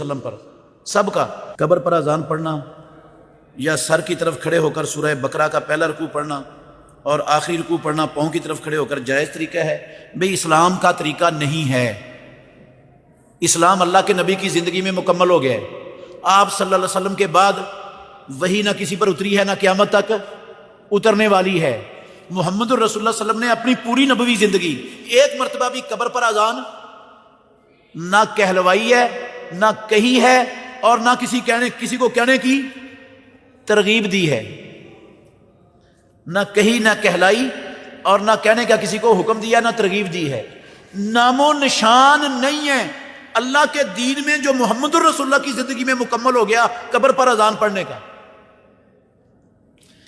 علیہ وسلم پر سب کا۔ قبر پر اذان پڑھنا یا سر کی طرف کھڑے ہو کر سورہ بقرہ کا پہلا رکوع پڑھنا اور آخری رکوع پڑھنا پاؤں کی طرف کھڑے ہو کر جائز طریقہ ہے؟ بھئی اسلام کا طریقہ نہیں ہے۔ اسلام اللہ کے نبی کی زندگی میں مکمل ہو گیا ہے۔ آپ صلی اللہ علیہ وسلم کے بعد وہی نہ کسی پر اتری ہے، نہ قیامت تک اترنے والی ہے۔ محمد الرسول اللہ صلی اللہ علیہ وسلم نے اپنی پوری نبوی زندگی ایک مرتبہ بھی قبر پر اذان نہ کہلوائی ہے، نہ کہی ہے، اور نہ کسی کو کہنے کی ترغیب دی ہے۔ نہ کہی، نہ کہلائی، اور نہ کہنے کا کسی کو حکم دیا، نہ ترغیب دی ہے۔ نام و نشان نہیں ہے اللہ کے دین میں جو محمد الرسول اللہ کی زندگی میں مکمل ہو گیا قبر پر اذان پڑھنے کا۔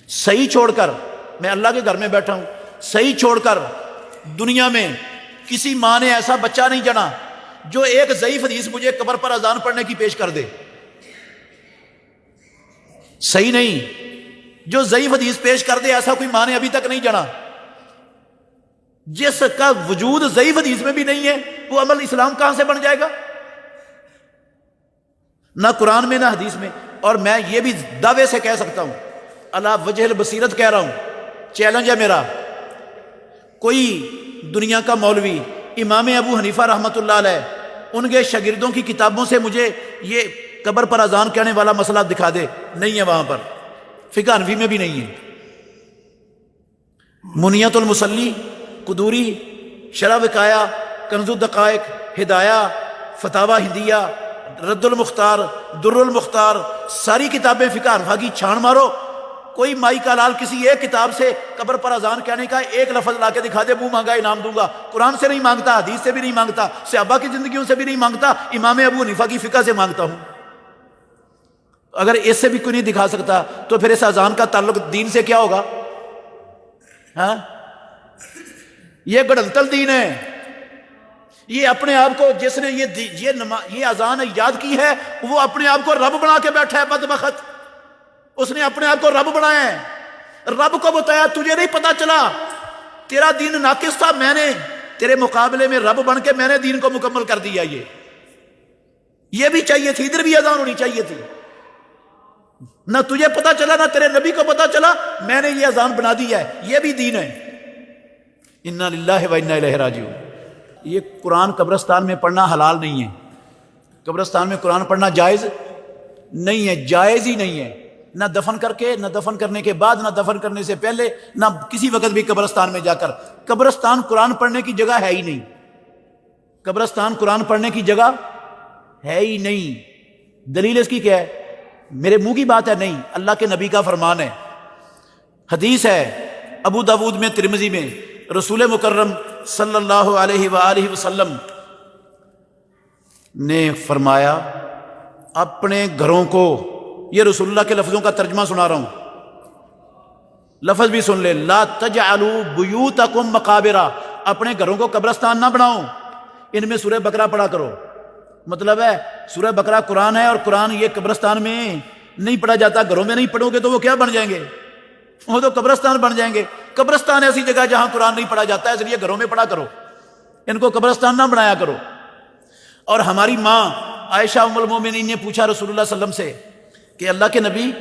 صحیح چھوڑ کر، میں اللہ کے گھر میں بیٹھا ہوں، صحیح چھوڑ کر دنیا میں کسی ماں نے ایسا بچہ نہیں جنا جو ایک ضعیف حدیث مجھے قبر پر اذان پڑھنے کی پیش کر دے۔ صحیح نہیں، جو ضعیف حدیث پیش کر دے ایسا کوئی ماں نے ابھی تک نہیں جنا۔ جس کا وجود ضعیف حدیث میں بھی نہیں ہے وہ عمل اسلام کہاں سے بن جائے گا؟ نہ قرآن میں نہ حدیث میں۔ اور میں یہ بھی دعوے سے کہہ سکتا ہوں، اللہ وجہ البصیرت کہہ رہا ہوں، چیلنج ہے میرا، کوئی دنیا کا مولوی امام ابو حنیفہ رحمۃ اللہ علیہ ان کے شاگردوں کی کتابوں سے مجھے یہ قبر پر اذان کہنے والا مسئلہ دکھا دے، نہیں ہے وہاں پر، فقہ حنفی میں بھی نہیں ہے۔ منیت المصلی، قدوری، شرح وقایہ، کنز الدقائق، ہدایہ، فتاوی ہندیہ، رد المختار، در المختار، ساری کتابیں فقہ حنفی کی چھان مارو، کوئی مائی کا لال کسی ایک کتاب سے قبر پر اذان کہنے کا ایک لفظ لا کے دکھا دے، منہ مانگا انعام دوں گا۔ قرآن سے نہیں مانگتا، حدیث سے بھی نہیں مانگتا، صحابہ کی زندگیوں سے بھی نہیں مانگتا، امام ابو حنیفہ کی فقہ سے مانگتا ہوں۔ اگر اس سے بھی کوئی نہیں دکھا سکتا تو پھر اس اذان کا تعلق دین سے کیا ہوگا؟ ہاں، یہ گڑھنتل دین ہے۔ یہ اپنے آپ کو، جس نے یہ اذان ایجاد کی ہے وہ اپنے آپ کو رب بنا کے بیٹھا ہے، بدبخت۔ اس نے اپنے آپ کو رب بنایا ہے۔ رب کو بتایا تجھے نہیں پتا چلا، تیرا دین ناقص تھا، میں نے تیرے مقابلے میں رب بن کے میں نے دین کو مکمل کر دیا۔ یہ بھی چاہیے تھی، ادھر بھی اذان ہونی چاہیے تھی۔ نہ تجھے پتا چلا نہ تیرے نبی کو پتا چلا، میں نے یہ اذان بنا دی ہے، یہ بھی دین ہے۔ انا للہ و انا الیہ راجعون۔ یہ قرآن قبرستان میں پڑھنا حلال نہیں ہے۔ قبرستان میں قرآن پڑھنا جائز نہیں ہے، جائز ہی نہیں ہے، نہ دفن کر کے، نہ دفن کرنے کے بعد، نہ دفن کرنے سے پہلے، نہ کسی وقت بھی قبرستان میں جا کر۔ قبرستان قرآن پڑھنے کی جگہ ہے ہی نہیں، قبرستان قرآن پڑھنے کی جگہ ہے ہی نہیں۔ دلیل اس کی کیا ہے؟ میرے منہ کی بات ہے نہیں، اللہ کے نبی کا فرمان ہے، حدیث ہے ابو داود میں، ترمذی میں، رسول مکرم صلی اللہ علیہ وآلہ وسلم نے فرمایا اپنے گھروں کو، یہ رسول اللہ کے لفظوں کا ترجمہ سنا رہا ہوں، لفظ بھی سن لے، لا تجعلوا بیوتکم مقابرہ، اپنے گھروں کو قبرستان نہ بناؤ، ان میں سورہ بقرہ پڑھا کرو۔ مطلب ہے سورہ بقرہ قرآن ہے، اور قرآن یہ قبرستان میں نہیں پڑھا جاتا، گھروں میں نہیں پڑھو گے تو وہ کیا بن جائیں گے؟ وہ تو قبرستان بن جائیں گے۔ قبرستان ایسی جگہ جہاں قرآن نہیں پڑھا جاتا ہے، اس لیے گھروں میں پڑھا کرو، ان کو قبرستان نہ بنایا کرو۔ اور ہماری ماں عائشہ ام المومنین نے پوچھا رسول اللہ صلی اللہ علیہ وسلم سے کہ اللہ کے نبی،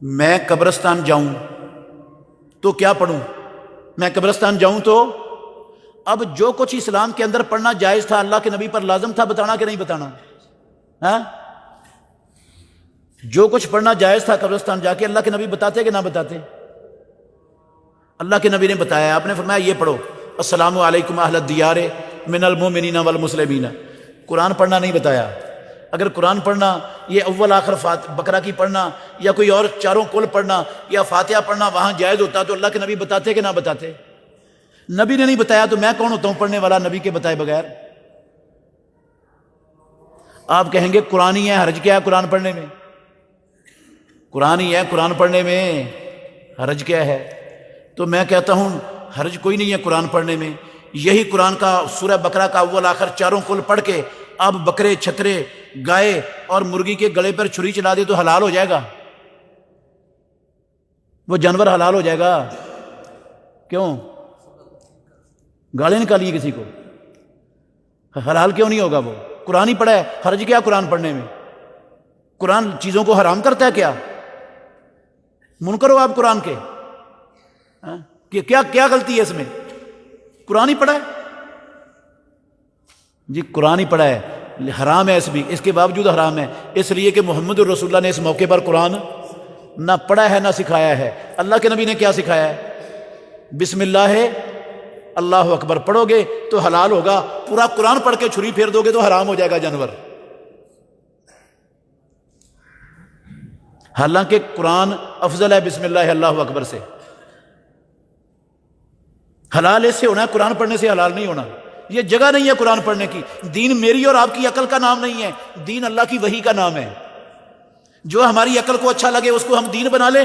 میں قبرستان جاؤں تو کیا پڑھوں؟ میں قبرستان جاؤں تو اب جو کچھ اسلام کے اندر پڑھنا جائز تھا اللہ کے نبی پر لازم تھا بتانا کہ نہیں بتانا؟ ہاں، جو کچھ پڑھنا جائز تھا قبرستان جا کے اللہ کے نبی بتاتے کہ نہ بتاتے؟ اللہ کے نبی نے بتایا، آپ نے فرمایا یہ پڑھو، السلام علیکم اہل الدیار من المؤمنین والمسلمین۔ قرآن پڑھنا نہیں بتایا۔ اگر قرآن پڑھنا، یہ اول آخر بقرہ کی پڑھنا یا کوئی اور چاروں کل پڑھنا یا فاتحہ پڑھنا وہاں جائز ہوتا تو اللہ کے نبی بتاتے کہ نہ بتاتے؟ نبی نے نہیں بتایا تو میں کون ہوتا ہوں پڑھنے والا نبی کے بتائے بغیر؟ آپ کہیں گے قرآن ہی ہے، حرج کیا ہے قرآن پڑھنے میں؟ قرآن ہی ہے، قرآن پڑھنے میں حرج کیا ہے؟ تو میں کہتا ہوں حرج کوئی نہیں ہے قرآن پڑھنے میں۔ یہی قرآن کا سورہ بقرہ کا اول آخر چاروں کل پڑھ کے آپ بکرے، چھترے، گائے اور مرغی کے گلے پر چھری چلا دے تو حلال ہو جائے گا، وہ جانور حلال ہو جائے گا۔ کیوں؟ گالی نکالیے کسی کو، حلال کیوں نہیں ہوگا؟ وہ قرآن ہی پڑھا ہے، حرج کیا قرآن پڑھنے میں؟ قرآن چیزوں کو حرام کرتا ہے کیا؟ منکر ہو آپ قرآن کے؟ کہ کیا غلطی ہے اس میں؟ قرآن ہی پڑھا ہے جی، قرآن ہی پڑھا ہے، حرام ہے اس کے باوجود حرام ہے، اس لیے کہ محمد الرسول اللہ نے اس موقع پر قرآن نہ پڑھا ہے نہ سکھایا ہے۔ اللہ کے نبی نے کیا سکھایا ہے؟ بسم اللہ ہے، اللہ اکبر پڑھو گے تو حلال ہوگا، پورا قرآن پڑھ کے چھری پھیر دو گے تو حرام ہو جائے گا جانور۔ حالانکہ قرآن افضل ہے بسم اللہ اللہ اکبر سے، حلال اس سے ہونا ہے، قرآن پڑھنے سے حلال نہیں ہونا۔ یہ جگہ نہیں ہے قرآن پڑھنے کی۔ دین میری اور آپ کی عقل کا نام نہیں ہے، دین اللہ کی وحی کا نام ہے۔ جو ہماری عقل کو اچھا لگے اس کو ہم دین بنا لیں۔